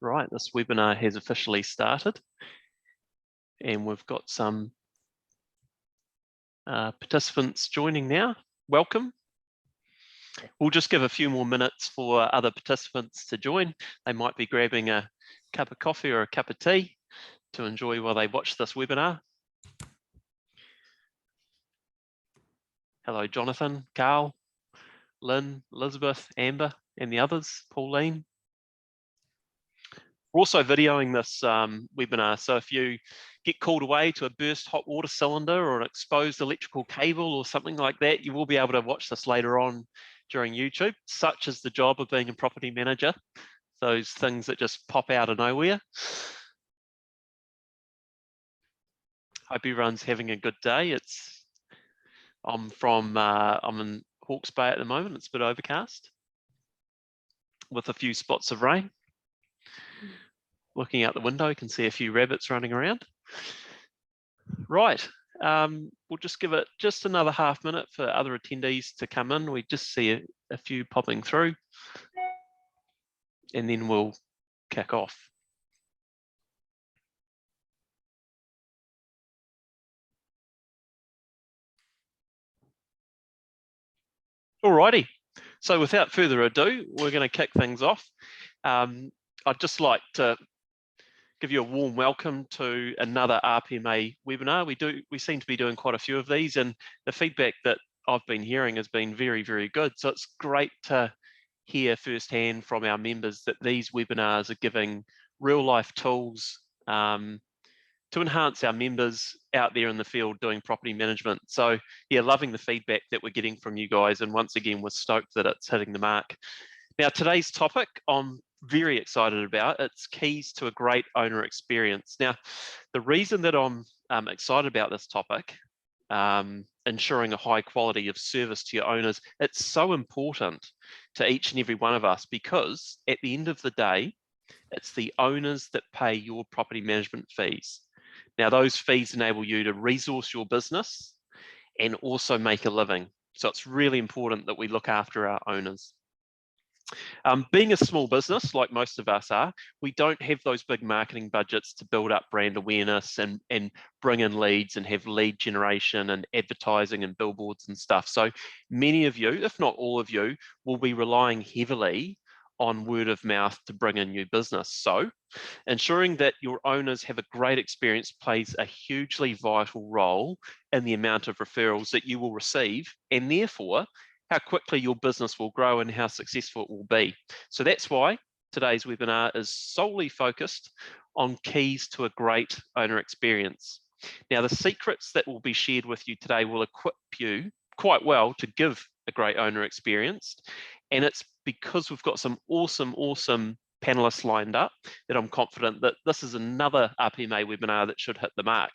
Right, this webinar has officially started and we've got some participants joining now. Welcome. We'll just give a few more minutes for other participants to join. They might be grabbing a cup of coffee or a cup of tea to enjoy while they watch this webinar. Hello, Jonathan, Carl, Lynn, Elizabeth, Amber, and the others, Pauline. We're also videoing this webinar, so if you get called away to a burst hot water cylinder or an exposed electrical cable or something like that, you will be able to watch this later on during YouTube. Such is the job of being a property manager, those things that just pop out of nowhere. Hope everyone's having a good day. I'm in Hawke's Bay at the moment. It's a bit overcast with a few spots of rain. Looking out the window, you can see a few rabbits running around. Right, we'll just give it just another half minute for other attendees to come in. We just see a few popping through and then we'll kick off. Alrighty, so without further ado, we're going to kick things off. I'd just like to give you a warm welcome to another RPMA webinar. We seem to be doing quite a few of these, and the feedback that I've been hearing has been very, very good. So it's great to hear firsthand from our members that these webinars are giving real life tools to enhance our members out there in the field doing property management. So yeah, loving the feedback that we're getting from you guys, and once again, we're stoked that it's hitting the mark. Now, today's topic I'm very excited about. It's keys to a great owner experience. Now, the reason that I'm excited about this topic, ensuring a high quality of service to your owners, it's so important to each and every one of us, because at the end of the day, it's the owners that pay your property management fees. Now, those fees enable you to resource your business and also make a living. So it's really important that we look after our owners. Being a small business, like most of us are, we don't have those big marketing budgets to build up brand awareness and bring in leads and have lead generation and advertising and billboards and stuff. So many of you, if not all of you, will be relying heavily on word of mouth to bring in new business. So ensuring that your owners have a great experience plays a hugely vital role in the amount of referrals that you will receive, and therefore how quickly your business will grow and how successful it will be. So that's why today's webinar is solely focused on keys to a great owner experience. Now, the secrets that will be shared with you today will equip you quite well to give a great owner experience. And it's because we've got some awesome panelists lined up that I'm confident that this is another RPMA webinar that should hit the mark.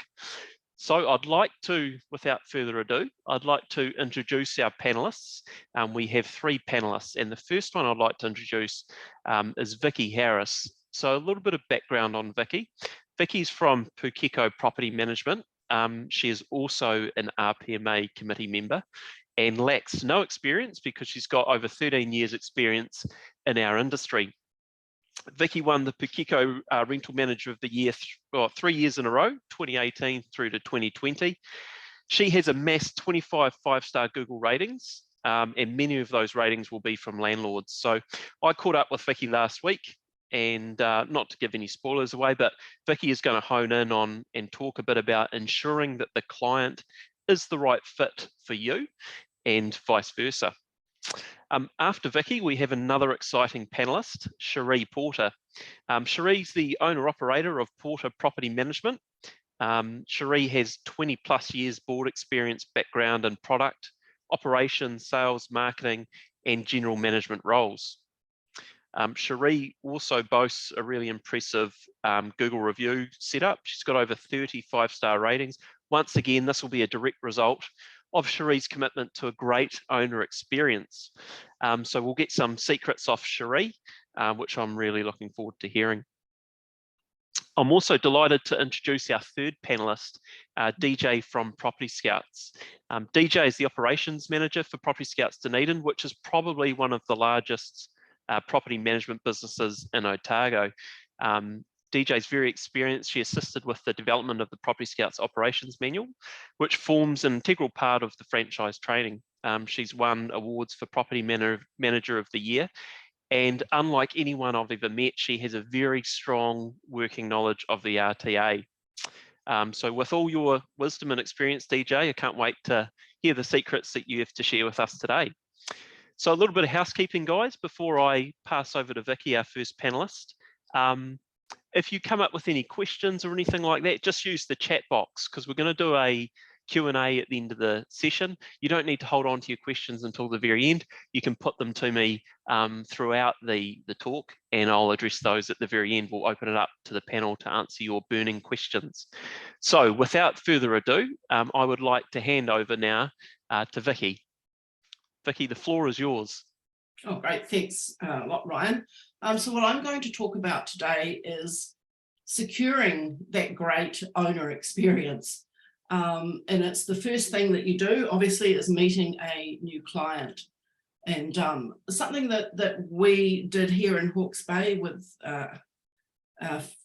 So I'd like to, without further ado, I'd like to introduce our panelists. We have three panelists, and the first one I'd like to introduce is Vicky Harris. So a little bit of background on Vicky. Vicky's from Pukeko Property Management. She is also an RPMA committee member and lacks no experience because she's got over 13 years experience in our industry. Vicky won the Pukeko Rental Manager of the Year 3 years in a row, 2018 through to 2020. She has amassed 25 5-star Google ratings, and many of those ratings will be from landlords. So I caught up with Vicky last week, and not to give any spoilers away, but Vicky is going to hone in on and talk a bit about ensuring that the client is the right fit for you and vice versa. After Vicky, we have another exciting panelist, Cherie Porter. Cherie's the owner-operator of Porter Property Management. Cherie has 20 plus years board experience background in product, operations, sales, marketing, and general management roles. Cherie also boasts a really impressive Google review setup. She's got over 30 5-star ratings. Once again, this will be a direct result of Cherie's commitment to a great owner experience. So we'll get some secrets off Cherie, which I'm really looking forward to hearing. I'm also delighted to introduce our third panelist, DJ from Property Scouts. DJ is the operations manager for Property Scouts Dunedin, which is probably one of the largest property management businesses in Otago. DJ's very experienced. She assisted with the development of the Property Scouts Operations Manual, which forms an integral part of the franchise training. She's won awards for Property Manager of the Year, and unlike anyone I've ever met, she has a very strong working knowledge of the RTA. So with all your wisdom and experience, DJ, I can't wait to hear the secrets that you have to share with us today. So a little bit of housekeeping, guys, before I pass over to Vicky, our first panelist. If you come up with any questions or anything like that, just use the chat box, because we're going to do a Q&A at the end of the session. You don't need to hold on to your questions until the very end. You can put them to me throughout the talk, and I'll address those at the very end. We'll open it up to the panel to answer your burning questions. So without further ado, I would like to hand over now to Vicky. Vicky, the floor is yours. Oh, great. Thanks a lot, Ryan. So what I'm going to talk about today is securing that great owner experience. And it's the first thing that you do, obviously, is meeting a new client. And something that we did here in Hawke's Bay with a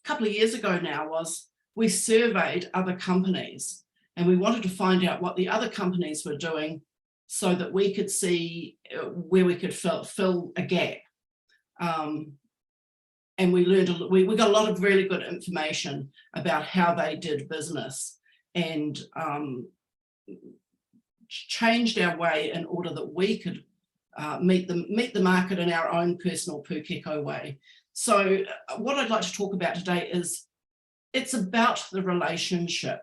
couple of years ago now was we surveyed other companies, and we wanted to find out what the other companies were doing so that we could see where we could fill a gap. And we learned, we got a lot of really good information about how they did business, and changed our way in order that we could meet the market in our own personal Pukeko way. So what I'd like to talk about today is, it's about the relationship.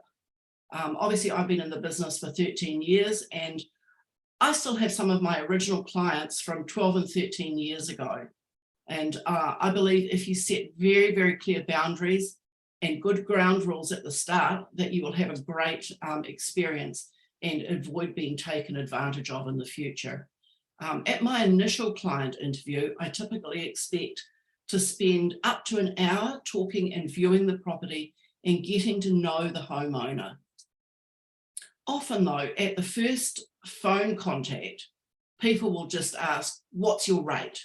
Obviously, I've been in the business for 13 years, and I still have some of my original clients from 12 and 13 years ago. And I believe if you set very, very clear boundaries and good ground rules at the start, that you will have a great experience and avoid being taken advantage of in the future. At my initial client interview, I typically expect to spend up to an hour talking and viewing the property and getting to know the homeowner. Often though, at the first phone contact, people will just ask, what's your rate?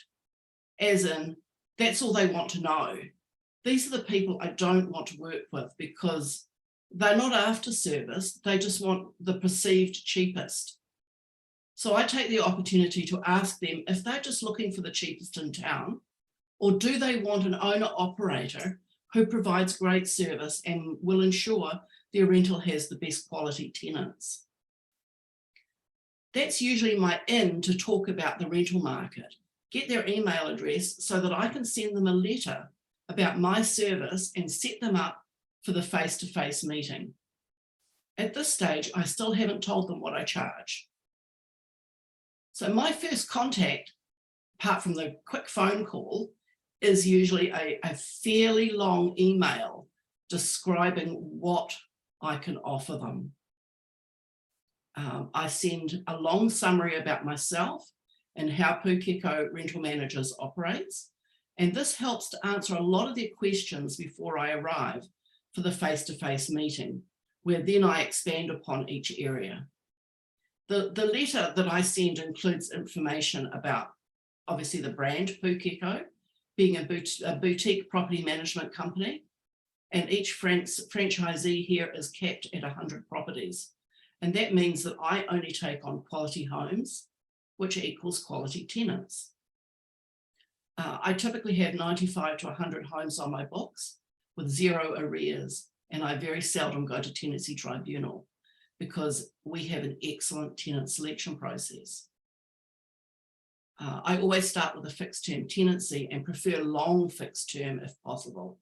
As in, that's all they want to know. These are the people I don't want to work with, because they're not after service, they just want the perceived cheapest. So I take the opportunity to ask them if they're just looking for the cheapest in town, or do they want an owner-operator who provides great service and will ensure their rental has the best quality tenants. That's usually my in to talk about the rental market. Get their email address so that I can send them a letter about my service and set them up for the face-to-face meeting. At this stage, I still haven't told them what I charge. So my first contact, apart from the quick phone call, is usually a fairly long email describing what I can offer them. I send a long summary about myself and how Pukeko Rental Managers operates, and this helps to answer a lot of their questions before I arrive for the face-to-face meeting, where then I expand upon each area. The letter that I send includes information about, obviously, the brand Pukeko, being a boutique property management company, and each franchisee here is capped at 100 properties. And that means that I only take on quality homes, which equals quality tenants. I typically have 95 to 100 homes on my books with 0 arrears, and I very seldom go to tenancy tribunal because we have an excellent tenant selection process. I always start with a fixed term tenancy and prefer long fixed term if possible.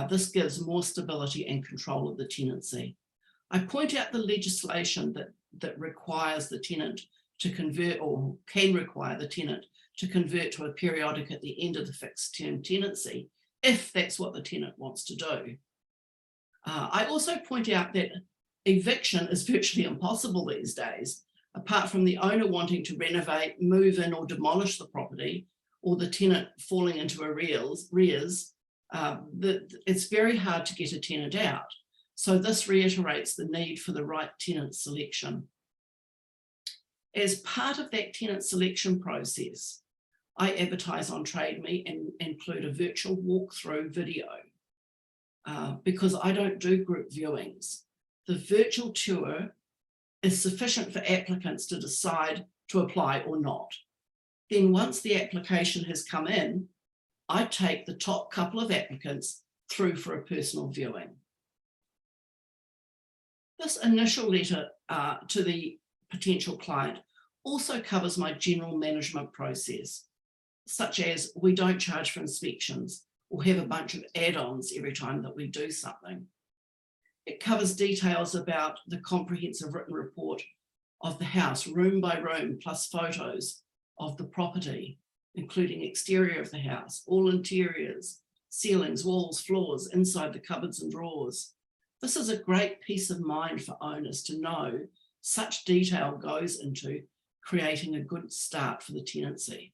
This gives more stability and control of the tenancy. I point out the legislation that requires the tenant to convert, or can require the tenant to convert to a periodic at the end of the fixed term tenancy, if that's what the tenant wants to do. I also point out that eviction is virtually impossible these days, apart from the owner wanting to renovate, move in or demolish the property, or the tenant falling into arrears, it's very hard to get a tenant out. So this reiterates the need for the right tenant selection. As part of that tenant selection process, I advertise on Trade Me and include a virtual walkthrough video because I don't do group viewings. The virtual tour is sufficient for applicants to decide to apply or not. Then once the application has come in, I take the top couple of applicants through for a personal viewing. This initial letter to the potential client also covers my general management process, such as we don't charge for inspections or have a bunch of add-ons every time that we do something. It covers details about the comprehensive written report of the house, room by room, plus photos of the property, including exterior of the house, all interiors, ceilings, walls, floors, inside the cupboards and drawers. This is a great peace of mind for owners to know such detail goes into creating a good start for the tenancy.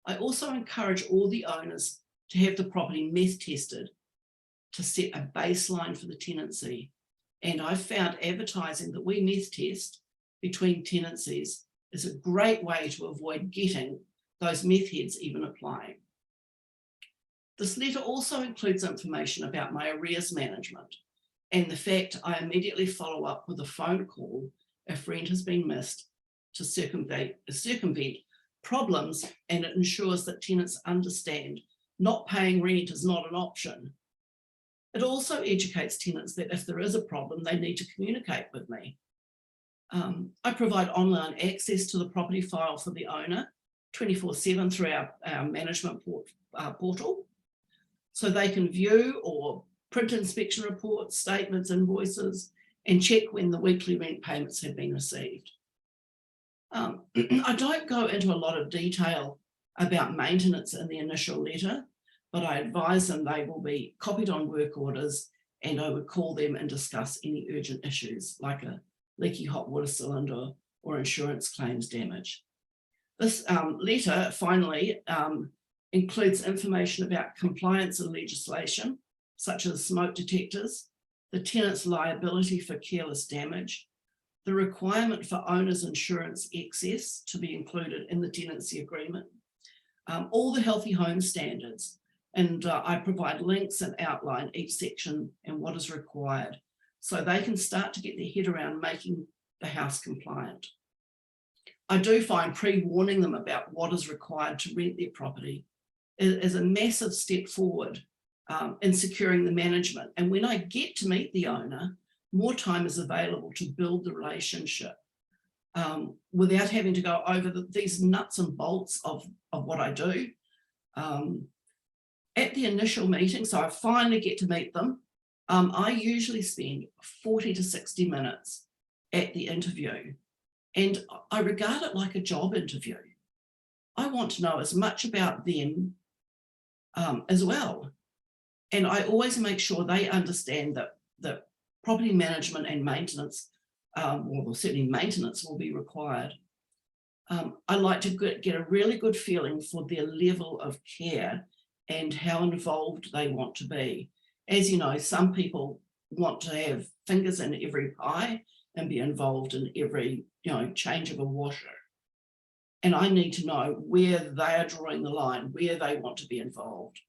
I also encourage all the owners to have the property meth tested to set a baseline for the tenancy. And I found advertising that we meth test between tenancies is a great way to avoid getting those meth heads even applying. This letter also includes information about my arrears management and the fact I immediately follow up with a phone call if rent has been missed to circumvent problems, and it ensures that tenants understand not paying rent is not an option. It also educates tenants that if there is a problem, they need to communicate with me. I provide online access to the property file for the owner 24/7 through our management portal, so they can view or print inspection reports, statements, invoices, and check when the weekly rent payments have been received. I don't go into a lot of detail about maintenance in the initial letter, but I advise them they will be copied on work orders, and I would call them and discuss any urgent issues like a leaky hot water cylinder or insurance claims damage. This letter finally includes information about compliance and legislation, such as smoke detectors, the tenant's liability for careless damage, the requirement for owner's insurance excess to be included in the tenancy agreement, all the healthy home standards, and I provide links and outline each section and what is required, so they can start to get their head around making the house compliant. I do find pre-warning them about what is required to rent their property is a massive step forward in securing the management. And when I get to meet the owner, more time is available to build the relationship without having to go over these nuts and bolts of what I do. At the initial meeting, so I finally get to meet them, I usually spend 40 to 60 minutes at the interview, and I regard it like a job interview. I want to know as much about them as well. And I always make sure they understand that property management and maintenance, well, certainly maintenance will be required. I like to get a really good feeling for their level of care and how involved they want to be. As you know, some people want to have fingers in every pie and be involved in every, change of a washer. And I need to know where they are drawing the line, where they want to be involved.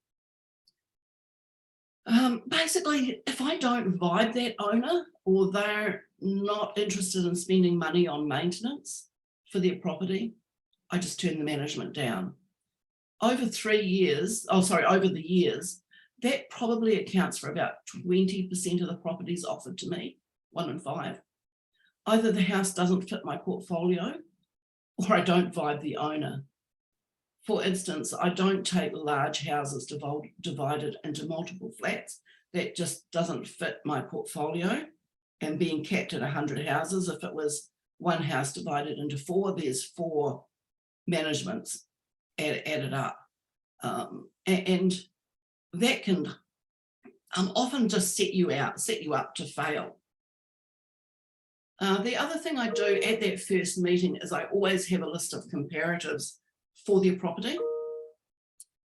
Basically, if I don't vibe that owner, or they're not interested in spending money on maintenance for their property, I just turn the management down. Over the years, that probably accounts for about 20% of the properties offered to me, 1 in 5. Either the house doesn't fit my portfolio, or I don't vibe the owner. For instance, I don't take large houses divided into multiple flats. That just doesn't fit my portfolio. And being capped at 100 houses, if it was one house divided into 4, there's 4 managements added up. And that can often just set you up to fail. The other thing I do at that first meeting is I always have a list of comparatives for their property.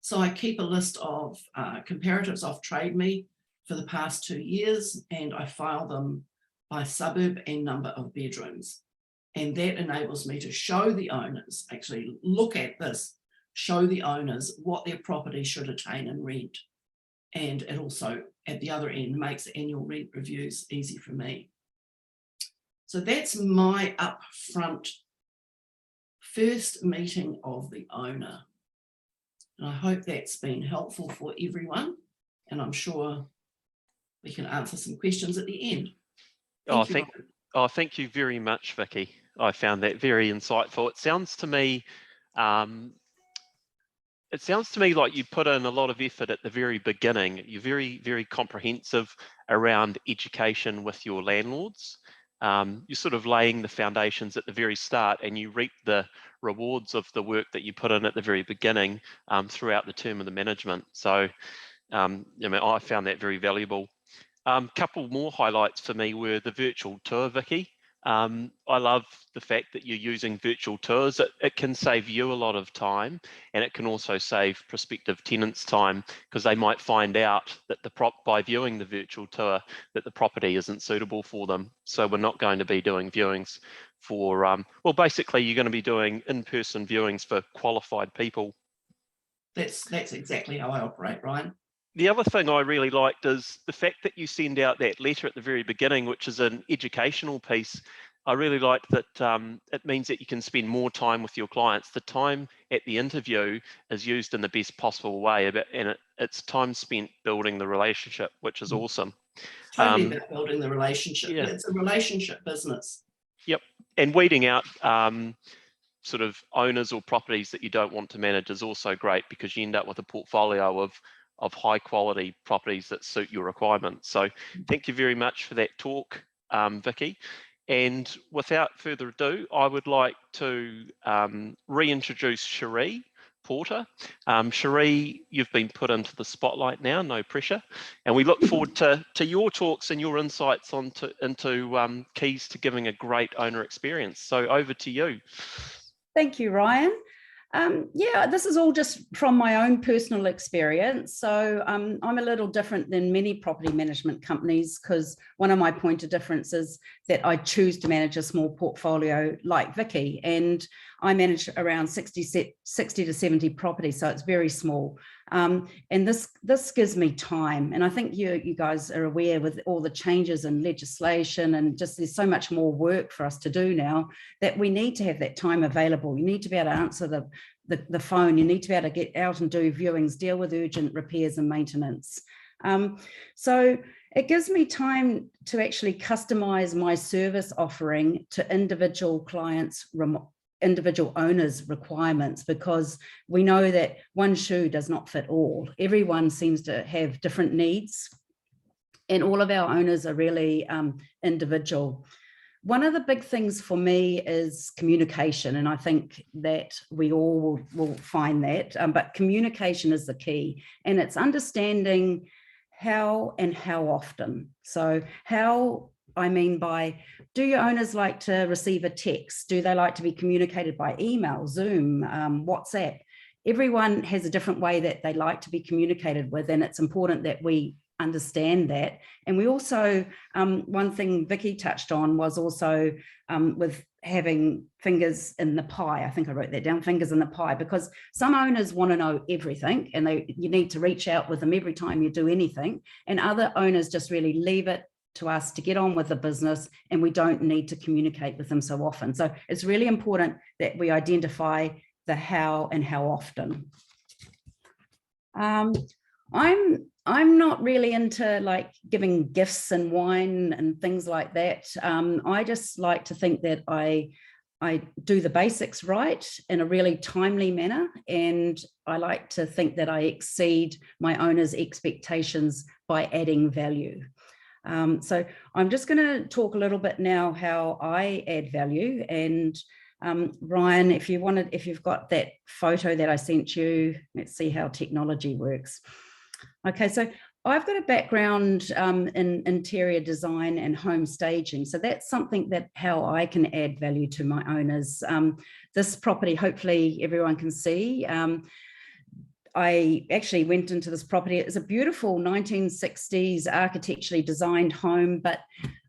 So I keep a list of comparatives off Trade Me for the past 2 years, and I file them by suburb and number of bedrooms. And that enables me to show the owners, actually look at this, show the owners what their property should attain in rent. And it also, at the other end, makes annual rent reviews easy for me. So that's my upfront first meeting of the owner. And I hope that's been helpful for everyone. And I'm sure we can answer some questions at the end. Thank you very much, Vicky. I found that very insightful. It sounds to me like you put in a lot of effort at the very beginning. You're very, very comprehensive around education with your landlords. You're sort of laying the foundations at the very start, and you reap the rewards of the work that you put in at the very beginning throughout the term of the management. So, I found that very valuable. Couple more highlights for me were the virtual tour, Vicky. I love the fact that you're using virtual tours. It can save you a lot of time, and it can also save prospective tenants time, because they might find out that by viewing the virtual tour that the property isn't suitable for them. So we're not going to be doing viewings for, well, basically you're going to be doing in-person viewings for qualified people. That's exactly how I operate, Ryan. The other thing I really liked is the fact that you send out that letter at the very beginning, which is an educational piece. I really liked that it means that you can spend more time with your clients. The time at the interview is used in the best possible way, and it's time spent building the relationship, which is awesome. Totally about building the relationship. Yeah. It's a relationship business. Yep. And weeding out sort of owners or properties that you don't want to manage is also great, because you end up with a portfolio of high quality properties that suit your requirements. So thank you very much for that talk, Vicky. And without further ado, I would like to reintroduce Cherie Porter. Cherie, you've been put into the spotlight now, no pressure. And we look forward to your talks and your insights into keys to giving a great owner experience. So over to you. Thank you, Ryan. Yeah, this is all just from my own personal experience. So I'm a little different than many property management companies, because one of my point of difference is that I choose to manage a small portfolio like Vicky, and I manage around 60 to 70 properties, so it's very small. And this gives me time. And I think you guys are aware, with all the changes in legislation and just there's so much more work for us to do now, that we need to have that time available. You need to be able to answer the phone. You need to be able to get out and do viewings, deal with urgent repairs and maintenance. So it gives me time to actually customize my service offering to individual clients' individual owners' requirements, because we know that one shoe does not fit all. Everyone seems to have different needs, and all of our owners are really individual. One of the big things for me is communication, and I think that we all will find that, but communication is the key, and it's understanding how and how often. So how, I mean by, do your owners like to receive a text? Do they like to be communicated by email, Zoom, WhatsApp? Everyone has a different way that they like to be communicated with, and it's important that we understand that. And we also, one thing Vicky touched on was also with having fingers in the pie. I think I wrote that down, fingers in the pie, because some owners want to know everything, and you need to reach out with them every time you do anything. And other owners just really leave it to us to get on with the business, and we don't need to communicate with them so often. So it's really important that we identify the how and how often. I'm not really into like giving gifts and wine and things like that. I just like to think that I do the basics right in a really timely manner, and I like to think that I exceed my owners' expectations by adding value. So I'm just going to talk a little bit now how I add value. And Ryan, if you've got that photo that I sent you, let's see how technology works. Okay, so I've got a background in interior design and home staging. So that's something that how I can add value to my owners. This property, hopefully everyone can see. I actually went into this property. It's a beautiful 1960s architecturally designed home, but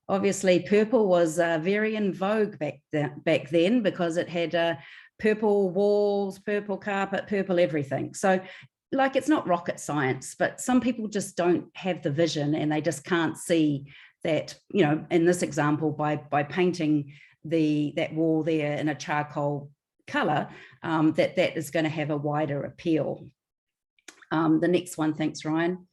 obviously purple was very in vogue back then, because it had purple walls, purple carpet, purple everything. So like, it's not rocket science, but some people just don't have the vision and they just can't see that, you know, in this example, by painting that wall there in a charcoal color, that is going to have a wider appeal. The next one, thanks, Ryan.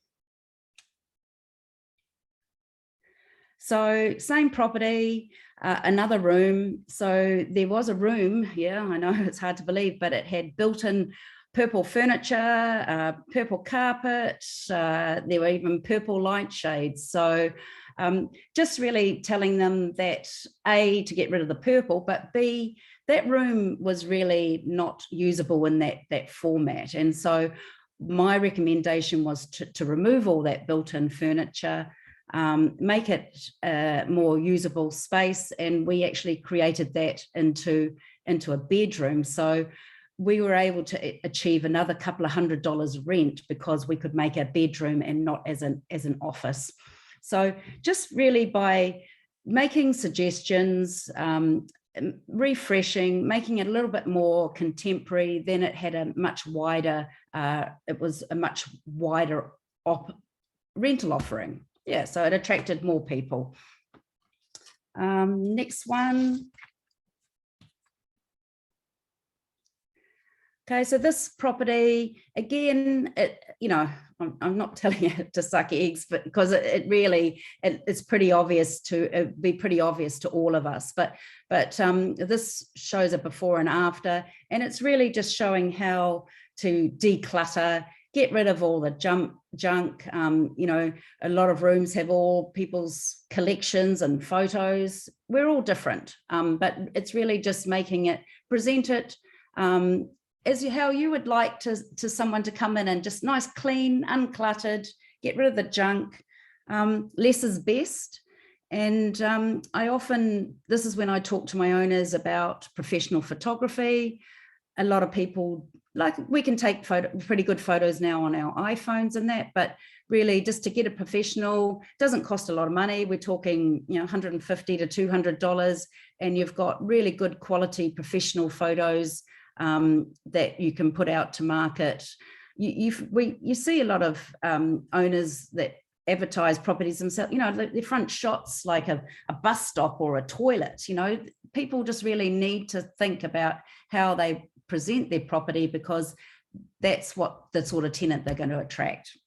So same property, another room. So there was a room, yeah, I know it's hard to believe, but it had built-in purple furniture, purple carpet, there were even purple light shades. So just really telling them that A, to get rid of the purple, but B, that room was really not usable in that format. And so my recommendation was to remove all that built-in furniture, make it a more usable space, and we actually created that into a bedroom. So we were able to achieve another couple of $100 rent because we could make a bedroom and not as an office. So just really by making suggestions, refreshing, making it a little bit more contemporary, then it had a much wider, it was a much wider rental offering. Yeah, so it attracted more people. Next one. Okay, so this property, again, you know, I'm not telling it to suck eggs, but because it's pretty obvious it'd be pretty obvious to all of us. But this shows a before and after, and it's really just showing how to declutter, get rid of all the junk. You know, a lot of rooms have all people's collections and photos. We're all different, but it's really just making it, present it as how you would like to someone to come in and just nice, clean, uncluttered, get rid of the junk. Less is best. And this is when I talk to my owners about professional photography. A lot of people, like, we can take pretty good photos now on our iPhones and that, but really just to get a professional, doesn't cost a lot of money. We're talking, you know, $150 to $200, and you've got really good quality professional photos that you can put out to market. You see a lot of owners that advertise properties themselves, you know, their front shots like a bus stop or a toilet. You know, people just really need to think about how they present their property, because that's what the sort of tenant they're going to attract.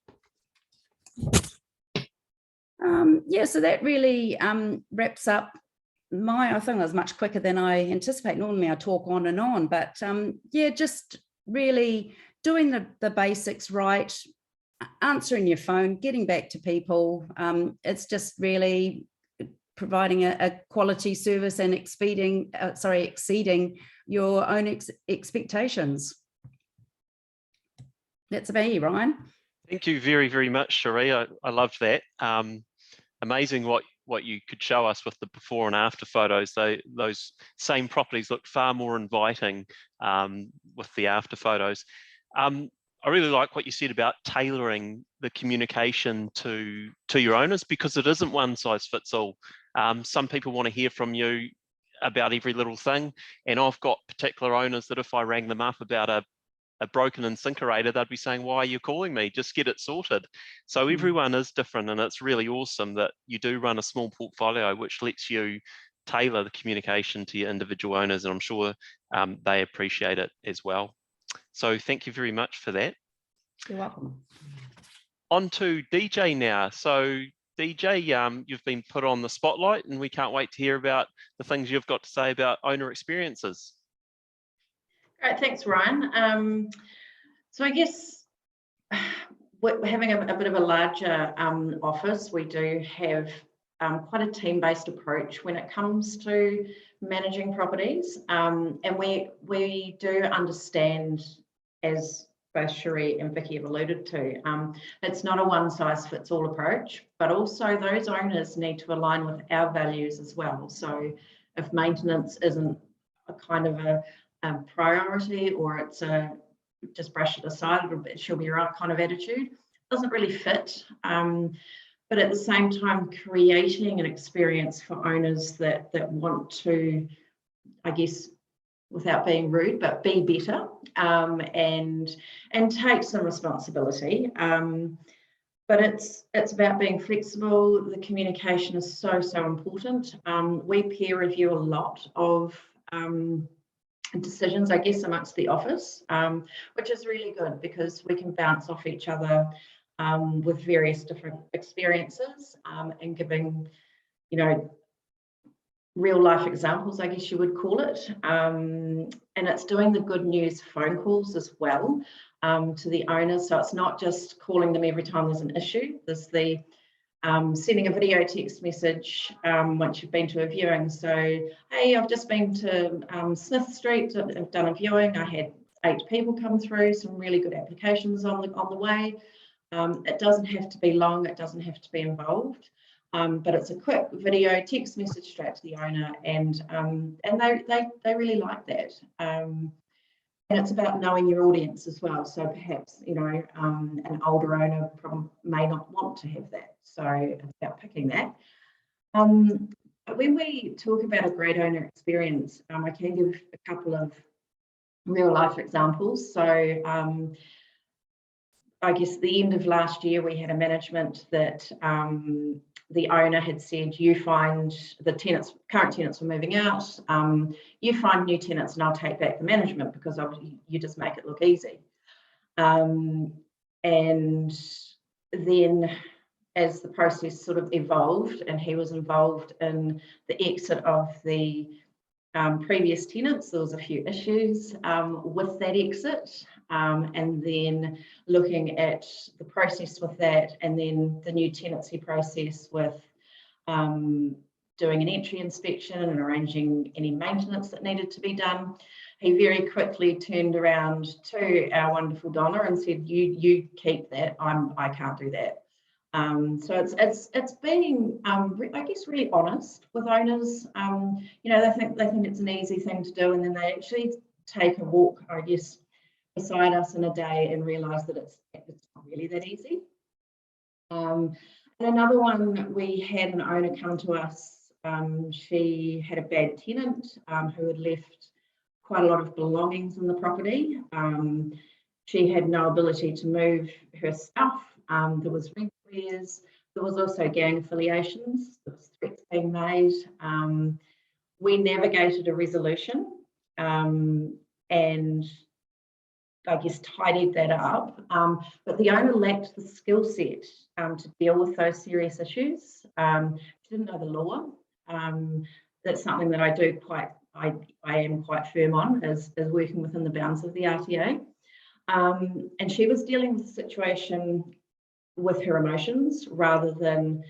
Yeah, so that really wraps up I think that was much quicker than I anticipate. Normally I talk on and on, but yeah, just really doing the basics right, answering your phone, getting back to people. It's just really providing a quality service and exceeding your own expectations. That's me, Ryan. Thank you very, very much, Cherie. I loved that. Amazing what you could show us with the before and after photos. Those same properties look far more inviting with the after photos. I really like what you said about tailoring the communication to your owners, because it isn't one size fits all. Some people want to hear from you about every little thing, and I've got particular owners that if I rang them up about a broken incinerator, they'd be saying, why are you calling me? Just get it sorted. So everyone is different, and it's really awesome that you do run a small portfolio which lets you tailor the communication to your individual owners, and I'm sure they appreciate it as well. So thank you very much for that. You're welcome. On to DJ now. So DJ, you've been put on the spotlight, and we can't wait to hear about the things you've got to say about owner experiences. Great, thanks, Ryan. So I guess we're having a bit of a larger office. We do have quite a team-based approach when it comes to managing properties, and we do understand, as both Cherie and Vicky have alluded to, it's not a one-size-fits-all approach, but also those owners need to align with our values as well. So if maintenance isn't a kind of a priority, or it's just brush it aside, it should be your right kind of attitude, doesn't really fit. But at the same time, creating an experience for owners that want to, I guess, without being rude, but be better, and take some responsibility. But it's about being flexible. The communication is so important. We peer review a lot of decisions, I guess, amongst the office, which is really good because we can bounce off each other with various different experiences, and giving, real life examples, I guess you would call it. And it's doing the good news phone calls as well to the owners. So it's not just calling them every time there's an issue. There's the sending a video text message once you've been to a viewing. So, hey, I've just been to Smith Street, I've done a viewing. I had 8 people come through, some really good applications on the way. It doesn't have to be long, it doesn't have to be involved. But it's a quick video text message straight to the owner, and they really like that. And it's about knowing your audience as well. So perhaps, an older owner may not want to have that. So it's about picking that. But when we talk about a great owner experience, I can give a couple of real life examples. So I guess the end of last year, we had a management that the owner had said, you find the current tenants were moving out, you find new tenants and I'll take back the management because you just make it look easy. And then as the process sort of evolved and he was involved in the exit of the previous tenants, there was a few issues with that exit, and then looking at the process with that, and then the new tenancy process with doing an entry inspection and arranging any maintenance that needed to be done. He very quickly turned around to our wonderful Donna and said, "You keep that. I can't do that." So it's being, I guess, really honest with owners. They think it's an easy thing to do, and then they actually take a walk, I guess, beside us in a day and realise that it's not really that easy. And another one, we had an owner come to us. She had a bad tenant who had left quite a lot of belongings in the property. She had no ability to move her stuff. There was rent arrears. There was also gang affiliations. There was threats being made. We navigated a resolution and I guess tidied that up. But the owner lacked the skill set to deal with those serious issues. She didn't know the law. That's something that I am quite firm on, is working within the bounds of the RTA. And she was dealing with the situation with her emotions rather than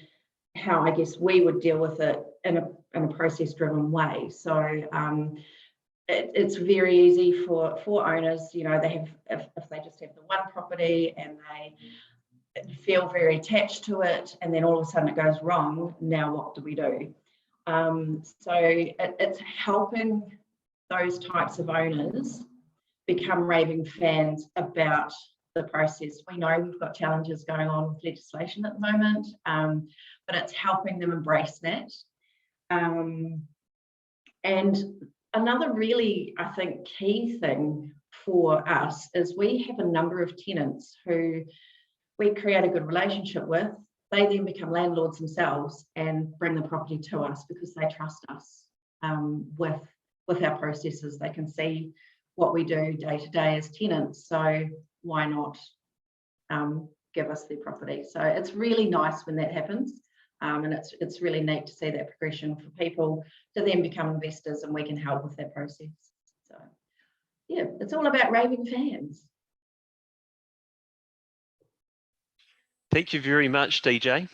how I guess we would deal with it in a process-driven way. So it's very easy for owners, they have, if they just have the one property and they feel very attached to it, and then all of a sudden it goes wrong, now what do we do? So it's helping those types of owners become raving fans about the process. We know we've got challenges going on with legislation at the moment, but it's helping them embrace that. And another really, I think, key thing for us is we have a number of tenants who we create a good relationship with. They then become landlords themselves and bring the property to us because they trust us with our processes. They can see what we do day to day as tenants. So why not give us their property? So it's really nice when that happens. And it's really neat to see that progression for people to then become investors, and we can help with that process. So yeah, it's all about raving fans. Thank you very much, DJ.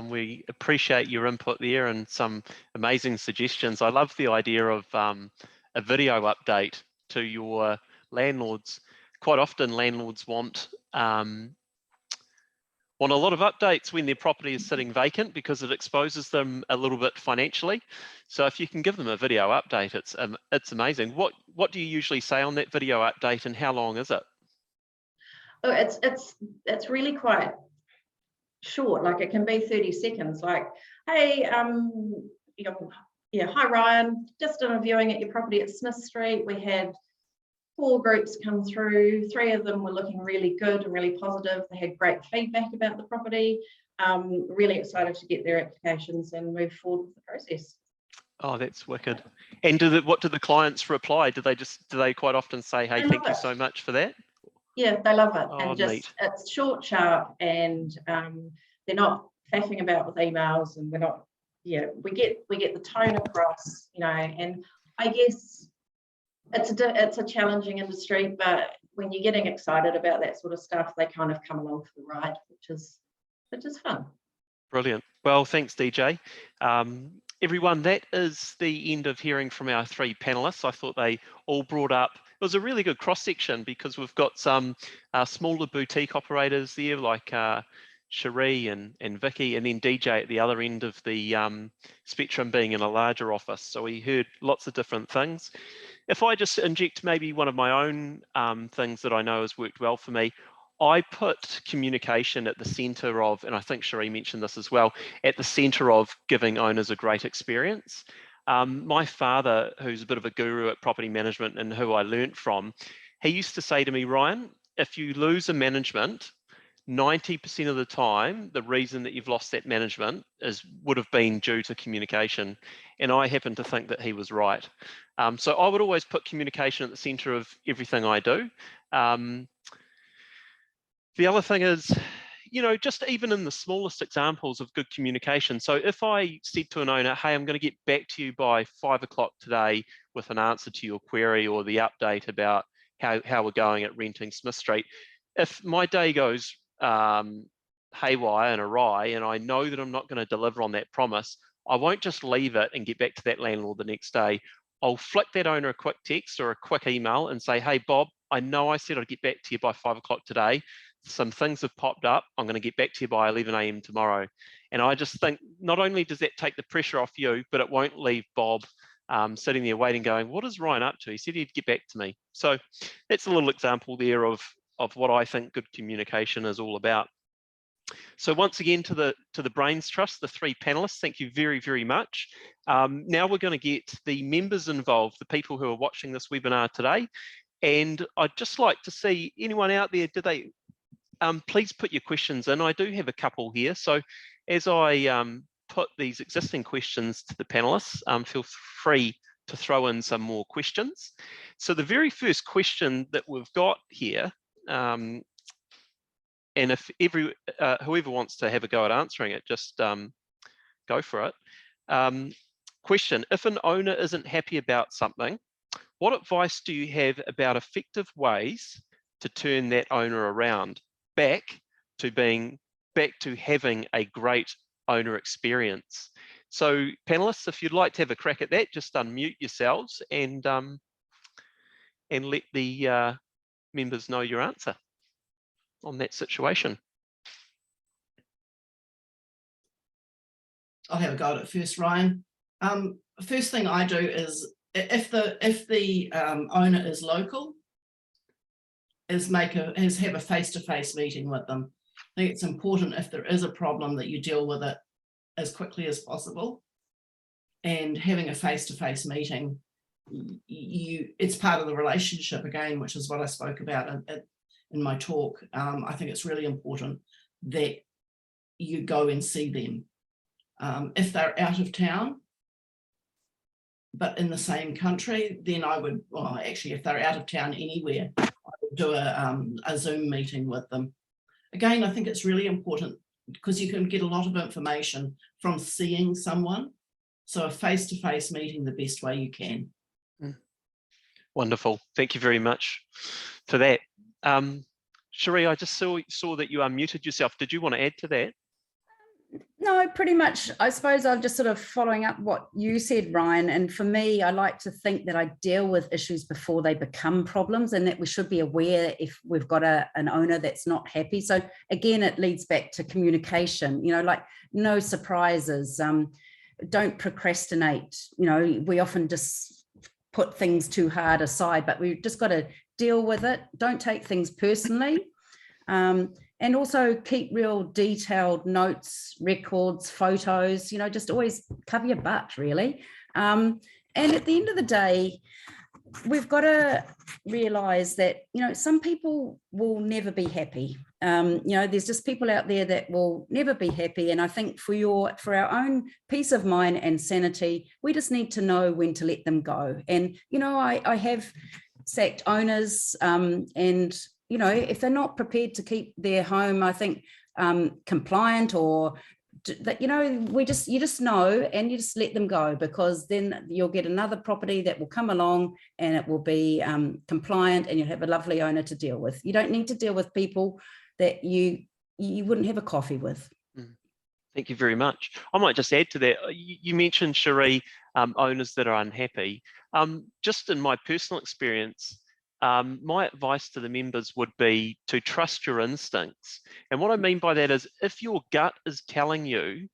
We appreciate your input there and some amazing suggestions. I love the idea of a video update to your landlords. Quite often landlords want a lot of updates when their property is sitting vacant because it exposes them a little bit financially. So if you can give them a video update, it's amazing. What do you usually say on that video update, and how long is it? Oh, it's really quite short. Like, it can be 30 seconds. Like, hey, Yeah, hi Ryan. Just done a viewing at your property at Smith Street. We had 4 groups come through. 3 of them were looking really good and really positive. They had great feedback about the property. Really excited to get their applications and move forward with the process. Oh, that's wicked. And what did the clients reply? Do they quite often say, hey, thank you so much for that? Yeah, they love it. Oh, And just neat. it's short, sharp, and they're not faffing about with emails, and we're not, yeah, we get the tone across, you know. And I guess it's a challenging industry, but when you're getting excited about that sort of stuff, they kind of come along for the ride, which is fun. Brilliant. Well, thanks, DJ. Everyone, that is the end of hearing from our 3 panelists. I thought they all brought up, it was a really good cross-section because we've got some smaller boutique operators there like Cherie and Vicky, and then DJ at the other end of the spectrum being in a larger office. So we heard lots of different things. If I just inject maybe one of my own things that I know has worked well for me, I put communication at the centre of, and I think Cherie mentioned this as well, at the centre of giving owners a great experience. My father, who's a bit of a guru at property management and who I learnt from, he used to say to me, Ryan, if you lose a management, 90% of the time, the reason that you've lost that management would have been due to communication. And I happen to think that he was right. So I would always put communication at the centre of everything I do. The other thing is, you know, just even in the smallest examples of good communication. So if I said to an owner, hey, I'm going to get back to you by 5 o'clock today with an answer to your query or the update about how we're going at renting Smith Street. If my day goes haywire and awry and I know that I'm not going to deliver on that promise, I won't just leave it and get back to that landlord the next day. I'll flick that owner a quick text or a quick email and say, hey, Bob, I know I said I'd get back to you by 5 o'clock today. Some things have popped up. I'm going to get back to you by 11 a.m. tomorrow. And I just think not only does that take the pressure off you, but it won't leave Bob sitting there waiting going, what is Ryan up to? He said he'd get back to me. So that's a little example there of what I think good communication is all about. So once again, to the Brains Trust, the 3 panelists, thank you very, very much. Now we're going to get the members involved, the people who are watching this webinar today. And I'd just like to see anyone out there, please put your questions in. I do have a couple here. So as I put these existing questions to the panelists, feel free to throw in some more questions. So the very first question that we've got here, and if whoever wants to have a go at answering it, just go for it. Question, if an owner isn't happy about something, what advice do you have about effective ways to turn that owner around back to having a great owner experience? So panelists, if you'd like to have a crack at that, just unmute yourselves and let the members know your answer on that situation. I'll have a go at it first, Ryan. First thing I do is if the owner is local, is have a face-to-face meeting with them. I think it's important if there is a problem that you deal with it as quickly as possible. And having a face-to-face meeting, it's part of the relationship again, which is what I spoke about in my talk. I think it's really important that you go and see them. If they're out of town, but in the same country, then I would, well, actually, if they're out of town anywhere, I would do a Zoom meeting with them. Again, I think it's really important because you can get a lot of information from seeing someone. So a face-to-face meeting, the best way you can. Wonderful. Thank you very much for that. Cherie, I just saw that you unmuted yourself. Did you want to add to that? No, pretty much. I suppose I'm just sort of following up what you said, Ryan. And for me, I like to think that I deal with issues before they become problems, and that we should be aware if we've got an owner that's not happy. So again, it leads back to communication, you know, like no surprises, don't procrastinate. You know, we often just put things too hard aside, but we've just got to deal with it. Don't take things personally. and also keep real detailed notes, records, photos, you know, just always cover your butt, really. And at the end of the day, we've got to realize that, you know, some people will never be happy. You know, there's just people out there that will never be happy. And I think for our own peace of mind and sanity, we just need to know when to let them go. And, you know, I have sacked owners, and, you know, if they're not prepared to keep their home, I think, compliant, or that, you know, you just know, and you just let them go, because then you'll get another property that will come along and it will be compliant, and you'll have a lovely owner to deal with. You don't need to deal with people that you wouldn't have a coffee with. Thank you very much. I might just add to that. You mentioned, Cherie, owners that are unhappy. Just in my personal experience, my advice to the members would be to trust your instincts. And what I mean by that is, if your gut is telling you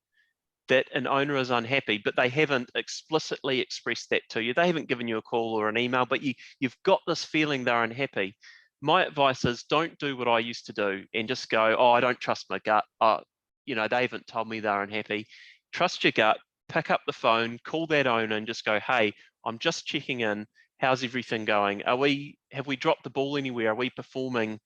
that an owner is unhappy, but they haven't explicitly expressed that to you, they haven't given you a call or an email, but you've got this feeling they're unhappy, my advice is, don't do what I used to do and just go, oh, I don't trust my gut. You know, they haven't told me they're unhappy. Trust your gut, pick up the phone, call that owner and just go, hey, I'm just checking in. How's everything going? Have we dropped the ball anywhere? Are we performing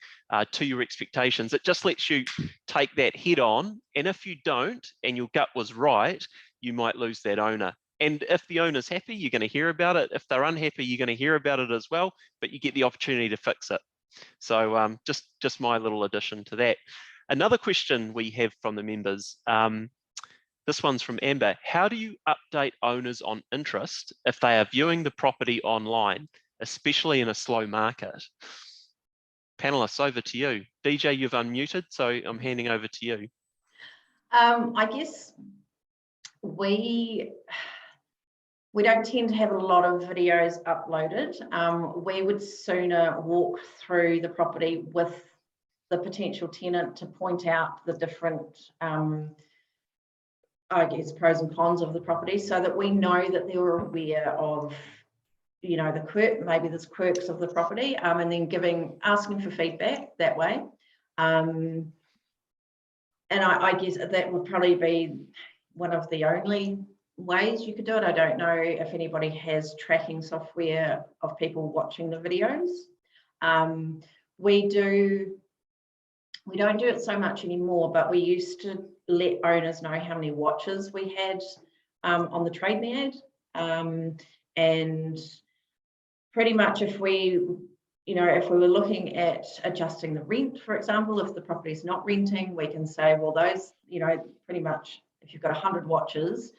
to your expectations? It just lets you take that head on. And if you don't, and your gut was right, you might lose that owner. And if the owner's happy, you're going to hear about it. If they're unhappy, you're going to hear about it as well, but you get the opportunity to fix it. So just my little addition to that. Another question we have from the members, this one's from Amber. How do you update owners on interest if they are viewing the property online, especially in a slow market? Panelists, over to you. DJ, you've unmuted, so I'm handing over to you. I guess we don't tend to have a lot of videos uploaded. We would sooner walk through the property with the potential tenant to point out the different, I guess, pros and cons of the property, so that we know that they're aware of, you know, maybe there's quirks of the property, and then asking for feedback that way. And I guess that would probably be one of the only ways you could do it. I don't know if anybody has tracking software of people watching the videos. We don't do it so much anymore, but we used to let owners know how many watches we had on the Trade Me ad. And pretty much if we were looking at adjusting the rent, for example, if the property's not renting, we can say, well, those, you know, pretty much if you've got 100 watches,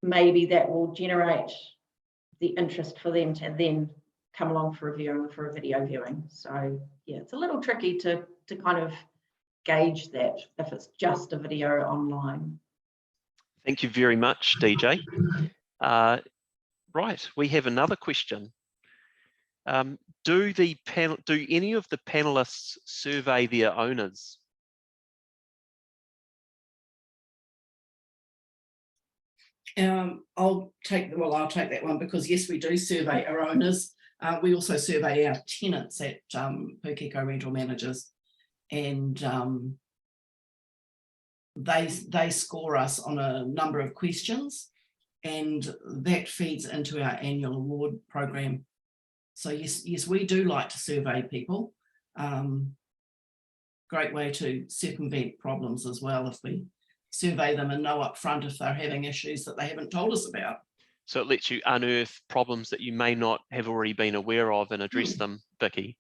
maybe that will generate the interest for them to then come along for a viewing, for a video viewing. So yeah, it's a little tricky to kind of gauge that if it's just a video online. Thank you very much, DJ. Right, we have another question. Do any of the panelists survey their owners? I'll take that one, because yes, we do survey our owners. We also survey our tenants at Pukeko Rental Managers, and they score us on a number of questions, and that feeds into our annual award program. So yes, we do like to survey people. Great way to circumvent problems as well, if we survey them and know up front if they're having issues that they haven't told us about. So it lets you unearth problems that you may not have already been aware of and address them, Vicky.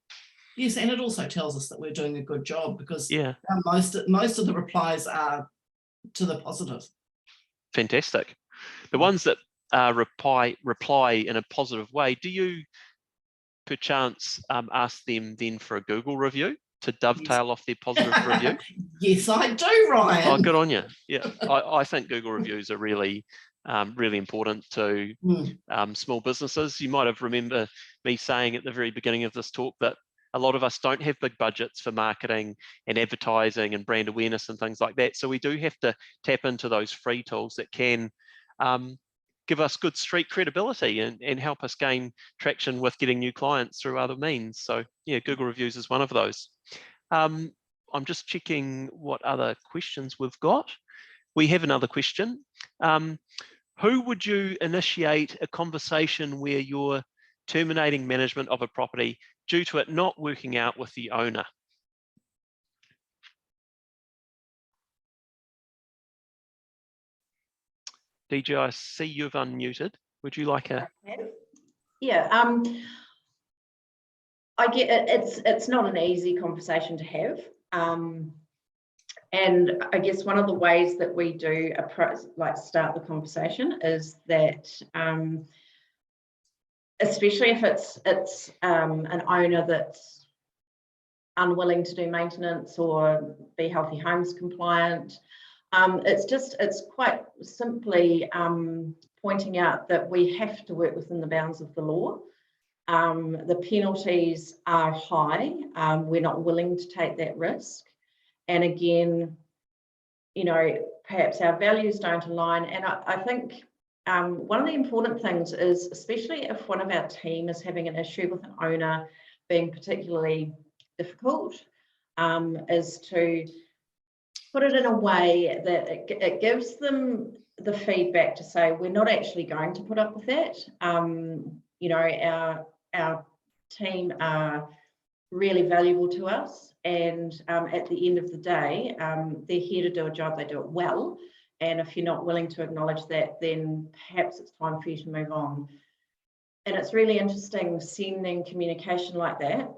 Yes, and it also tells us that we're doing a good job, because yeah, most of the replies are to the positive. Fantastic. The ones that reply in a positive way, do you perchance ask them then for a Google review to dovetail off their positive review? Yes, I do, Ryan. Oh, good on you. Yeah, I think Google reviews are really important to small businesses. You might have remember me saying at the very beginning of this talk that a lot of us don't have big budgets for marketing and advertising and brand awareness and things like that. So we do have to tap into those free tools that can give us good street credibility and help us gain traction with getting new clients through other means. So yeah, Google reviews is one of those. I'm just checking what other questions we've got. We have another question. Who would you initiate a conversation where you're terminating management of a property due to it not working out with the owner? DJ, I see you've unmuted. Would you like a... Yeah, I get it. It's not an easy conversation to have. And I guess one of the ways that we do start the conversation is that, especially if it's an owner that's unwilling to do maintenance or be Healthy Homes compliant, it's quite simply pointing out that we have to work within the bounds of the law. The penalties are high. We're not willing to take that risk. And again, you know, perhaps our values don't align. And I think one of the important things is, especially if one of our team is having an issue with an owner being particularly difficult, is to put it in a way that it gives them the feedback to say, we're not actually going to put up with that. You know, our team are really valuable to us, and at the end of the day, they're here to do a job, they do it well, and if you're not willing to acknowledge that, then perhaps it's time for you to move on. And it's really interesting sending communication like that.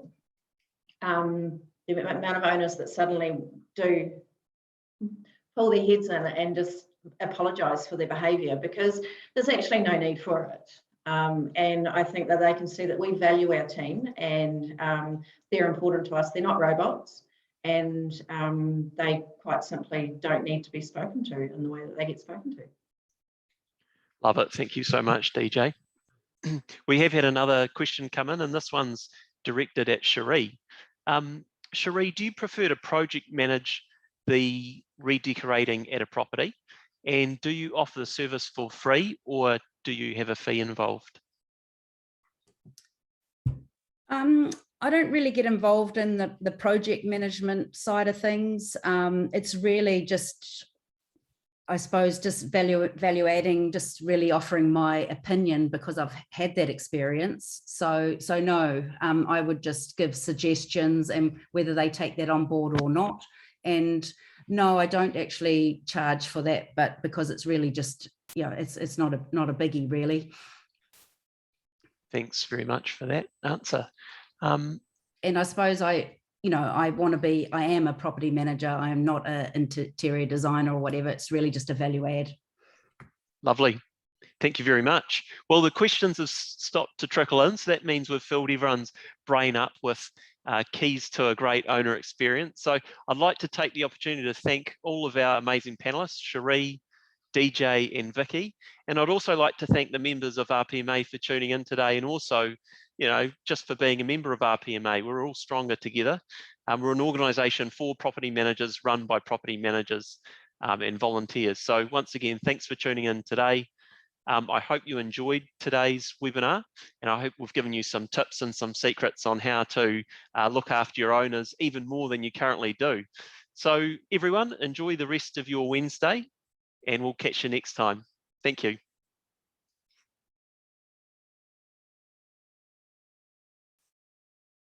The amount of owners that suddenly do pull their heads in and just apologise for their behaviour, because there's actually no need for it. And I think that they can see that we value our team, and they're important to us. They're not robots, and they quite simply don't need to be spoken to in the way that they get spoken to. Love it. Thank you so much, DJ. We have had another question come in, and this one's directed at Cherie. Cherie, do you prefer to project manage the redecorating at a property? And do you offer the service for free, or do you have a fee involved? I don't really get involved in the project management side of things. It's really just, I suppose, just value adding, just really offering my opinion because I've had that experience. So no, I would just give suggestions and whether they take that on board or not. And no, I don't actually charge for that, but because it's really just, you know, it's not a biggie really. Thanks very much for that answer. And I suppose I am a property manager. I am not an interior designer or whatever. It's really just a value add. Lovely. Thank you very much. Well, the questions have stopped to trickle in, so that means we've filled everyone's brain up with keys to a great owner experience. So I'd like to take the opportunity to thank all of our amazing panelists, Cherie, DJ and Vicky. And I'd also like to thank the members of RPMA for tuning in today, and also, you know, just for being a member of RPMA. We're all stronger together. We're an organisation for property managers, run by property managers and volunteers. So once again, thanks for tuning in today. I hope you enjoyed today's webinar, and I hope we've given you some tips and some secrets on how to look after your owners even more than you currently do. So everyone, enjoy the rest of your Wednesday, and we'll catch you next time. Thank you.